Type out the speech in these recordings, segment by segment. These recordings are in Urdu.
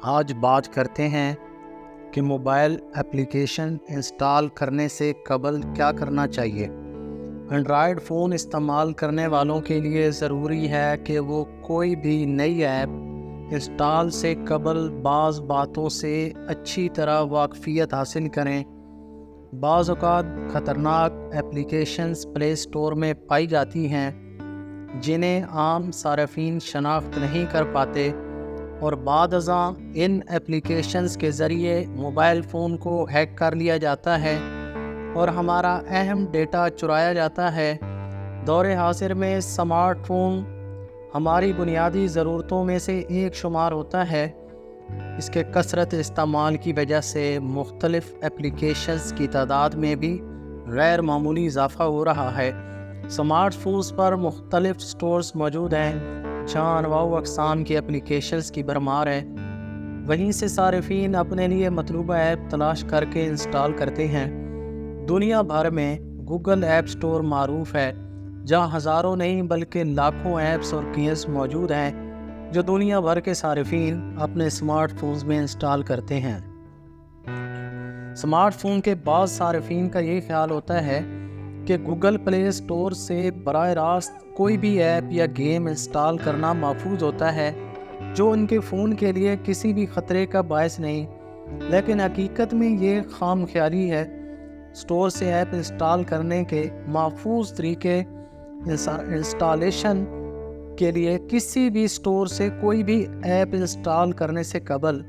آج بات کرتے ہیں کہ موبائل ایپلیکیشن انسٹال کرنے سے قبل کیا کرنا چاہیے۔ اینڈرائیڈ فون استعمال کرنے والوں کے لیے ضروری ہے کہ وہ کوئی بھی نئی ایپ انسٹال سے قبل بعض باتوں سے اچھی طرح واقفیت حاصل کریں۔ بعض اوقات خطرناک ایپلیکیشنز پلے اسٹور میں پائی جاتی ہیں جنہیں عام صارفین شناخت نہیں کر پاتے، اور بعد ازاں ان ایپلیکیشنز کے ذریعے موبائل فون کو ہیک کر لیا جاتا ہے اور ہمارا اہم ڈیٹا چرایا جاتا ہے۔ دور حاضر میں اسمارٹ فون ہماری بنیادی ضرورتوں میں سے ایک شمار ہوتا ہے۔ اس کے کثرت استعمال کی وجہ سے مختلف ایپلیکیشنز کی تعداد میں بھی غیر معمولی اضافہ ہو رہا ہے۔ اسمارٹ فونز پر مختلف سٹورز موجود ہیں جہاں انواع و اقسام کی ایپلیکیشنز کی بھرمار ہے۔ وہیں سے صارفین اپنے لیے مطلوبہ ایپ تلاش کر کے انسٹال کرتے ہیں۔ دنیا بھر میں گوگل ایپ سٹور معروف ہے جہاں ہزاروں نہیں بلکہ لاکھوں ایپس اور کیز موجود ہیں جو دنیا بھر کے صارفین اپنے اسمارٹ فونز میں انسٹال کرتے ہیں۔ اسمارٹ فون کے بعض صارفین کا یہ خیال ہوتا ہے کہ گوگل پلے اسٹور سے براہ راست کوئی بھی ایپ یا گیم انسٹال کرنا محفوظ ہوتا ہے جو ان کے فون کے لیے کسی بھی خطرے کا باعث نہیں، لیکن حقیقت میں یہ خام خیالی ہے۔ اسٹور سے ایپ انسٹال کرنے کے محفوظ طریقے: انسٹالیشن کے لیے کسی بھی اسٹور سے کوئی بھی ایپ انسٹال کرنے سے قبل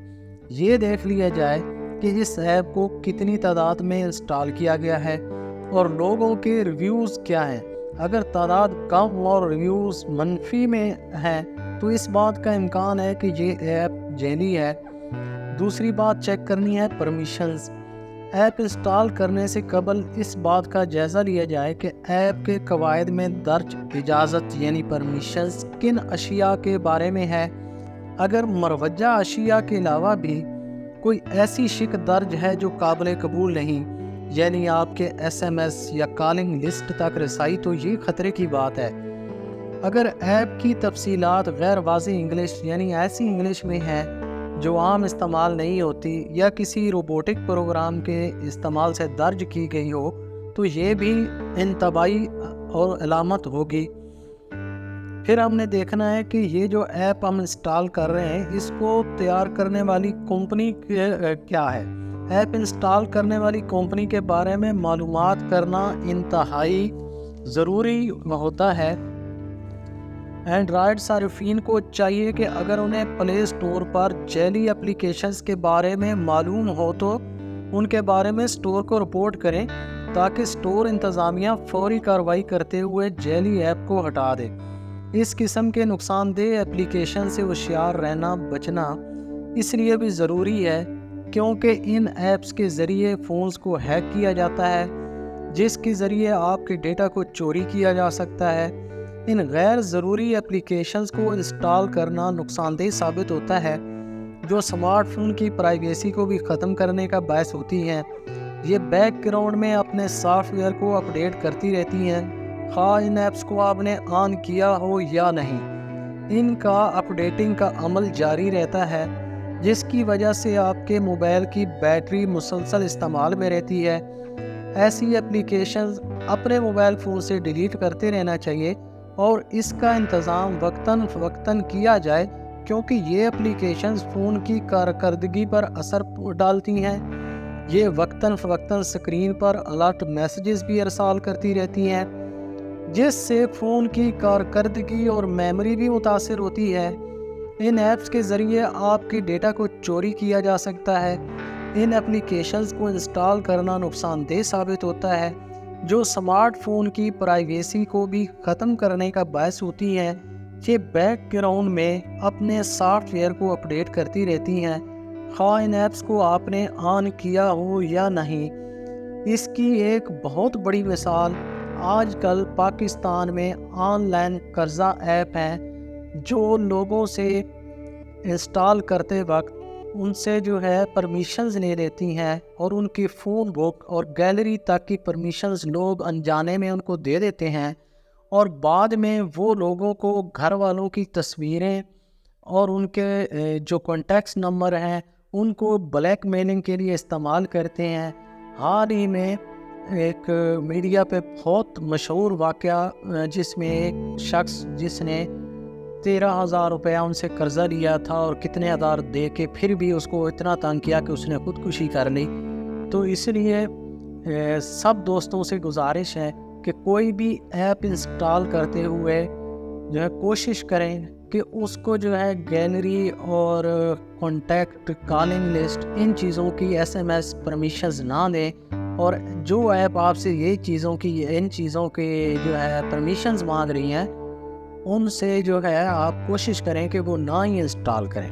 یہ دیکھ لیا جائے کہ اس ایپ کو کتنی تعداد میں انسٹال کیا گیا ہے اور لوگوں کے ریویوز کیا ہیں۔ اگر تعداد کم اور ریویوز منفی میں ہیں تو اس بات کا امکان ہے کہ یہ ایپ جعلی ہے۔ دوسری بات چیک کرنی ہے پرمیشنز۔ ایپ انسٹال کرنے سے قبل اس بات کا جائزہ لیا جائے کہ ایپ کے قواعد میں درج اجازت یعنی پرمیشنز کن اشیاء کے بارے میں ہے۔ اگر مروجہ اشیاء کے علاوہ بھی کوئی ایسی شک درج ہے جو قابل قبول نہیں، یعنی آپ کے ایس ایم ایس یا کالنگ لسٹ تک رسائی، تو یہ خطرے کی بات ہے۔ اگر ایپ کی تفصیلات غیر واضح انگلش یعنی ایسی انگلش میں ہے جو عام استعمال نہیں ہوتی یا کسی روبوٹک پروگرام کے استعمال سے درج کی گئی ہو تو یہ بھی انتباہی اور علامت ہوگی۔ پھر ہم نے دیکھنا ہے کہ یہ جو ایپ ہم انسٹال کر رہے ہیں اس کو تیار کرنے والی کمپنی کیا ہے۔ ایپ انسٹال کرنے والی کمپنی کے بارے میں معلومات کرنا انتہائی ضروری ہوتا ہے۔ اینڈرائیڈ صارفین کو چاہیے کہ اگر انہیں پلے اسٹور پر جعلی ایپلیکیشنز کے بارے میں معلوم ہو تو ان کے بارے میں اسٹور کو رپورٹ کریں تاکہ اسٹور انتظامیہ فوری کارروائی کرتے ہوئے جعلی ایپ کو ہٹا دے۔ اس قسم کے نقصان دہ ایپلیکیشن سے ہوشیار رہنا بچنا اس لیے بھی ضروری ہے کیونکہ ان ایپس کے ذریعے فونز کو ہیک کیا جاتا ہے جس کے ذریعے آپ کے ڈیٹا کو چوری کیا جا سکتا ہے۔ ان غیر ضروری ایپلیکیشنز کو انسٹال کرنا نقصان دہ ثابت ہوتا ہے جو اسمارٹ فون کی پرائیویسی کو بھی ختم کرنے کا باعث ہوتی ہیں۔ یہ بیک گراؤنڈ میں اپنے سافٹ ویئر کو اپڈیٹ کرتی رہتی ہیں، خواہ ان ایپس کو آپ نے آن کیا ہو یا نہیں۔ ان کا اپڈیٹنگ کا عمل جاری رہتا ہے جس کی وجہ سے آپ کے موبائل کی بیٹری مسلسل استعمال میں رہتی ہے۔ ایسی ایپلیکیشنز اپنے موبائل فون سے ڈیلیٹ کرتے رہنا چاہیے اور اس کا انتظام وقتاً فوقتاً کیا جائے کیونکہ یہ ایپلیکیشنز فون کی کارکردگی پر اثر ڈالتی ہیں۔ یہ وقتاً فوقتاً سکرین پر الرٹ میسیجز بھی ارسال کرتی رہتی ہیں جس سے فون کی کارکردگی اور میموری بھی متاثر ہوتی ہے۔ ان ایپس کے ذریعے آپ کے ڈیٹا کو چوری کیا جا سکتا ہے۔ ان ایپلیکیشنز کو انسٹال کرنا نقصان دہ ثابت ہوتا ہے جو اسمارٹ فون کی پرائیویسی کو بھی ختم کرنے کا باعث ہوتی ہیں۔ یہ بیک گراؤنڈ میں اپنے سافٹ ویئر کو اپڈیٹ کرتی رہتی ہیں خواہ ان ایپس کو آپ نے آن کیا ہو یا نہیں۔ اس کی ایک بہت بڑی مثال آج کل پاکستان میں آن لائن قرضہ ایپ ہیں جو لوگوں سے انسٹال کرتے وقت ان سے جو ہے پرمیشنز لے لیتی ہیں اور ان کی فون بک اور گیلری تک کی پرمیشنز لوگ انجانے میں ان کو دے دیتے ہیں، اور بعد میں وہ لوگوں کو گھر والوں کی تصویریں اور ان کے جو کانٹیکٹس نمبر ہیں ان کو بلیک میلنگ کے لیے استعمال کرتے ہیں۔ حال ہی میں ایک میڈیا پہ بہت مشہور واقعہ جس میں ایک شخص جس نے 13,000 روپیہ ان سے قرضہ لیا تھا اور کتنے ہزار دے کے پھر بھی اس کو اتنا تنگ کیا کہ اس نے خودکشی کر لی۔ تو اس لیے سب دوستوں سے گزارش ہے کہ کوئی بھی ایپ انسٹال کرتے ہوئے جو ہے کوشش کریں کہ اس کو جو ہے گیلری اور کانٹیکٹ، کالنگ لسٹ، ان چیزوں کی SMS پرمیشنز نہ دیں، اور جو ایپ آپ سے ان چیزوں کے جو ہے پرمیشنز مانگ رہی ہیں ان سے جو ہے آپ کوشش کریں کہ وہ نہ ہی انسٹال کریں۔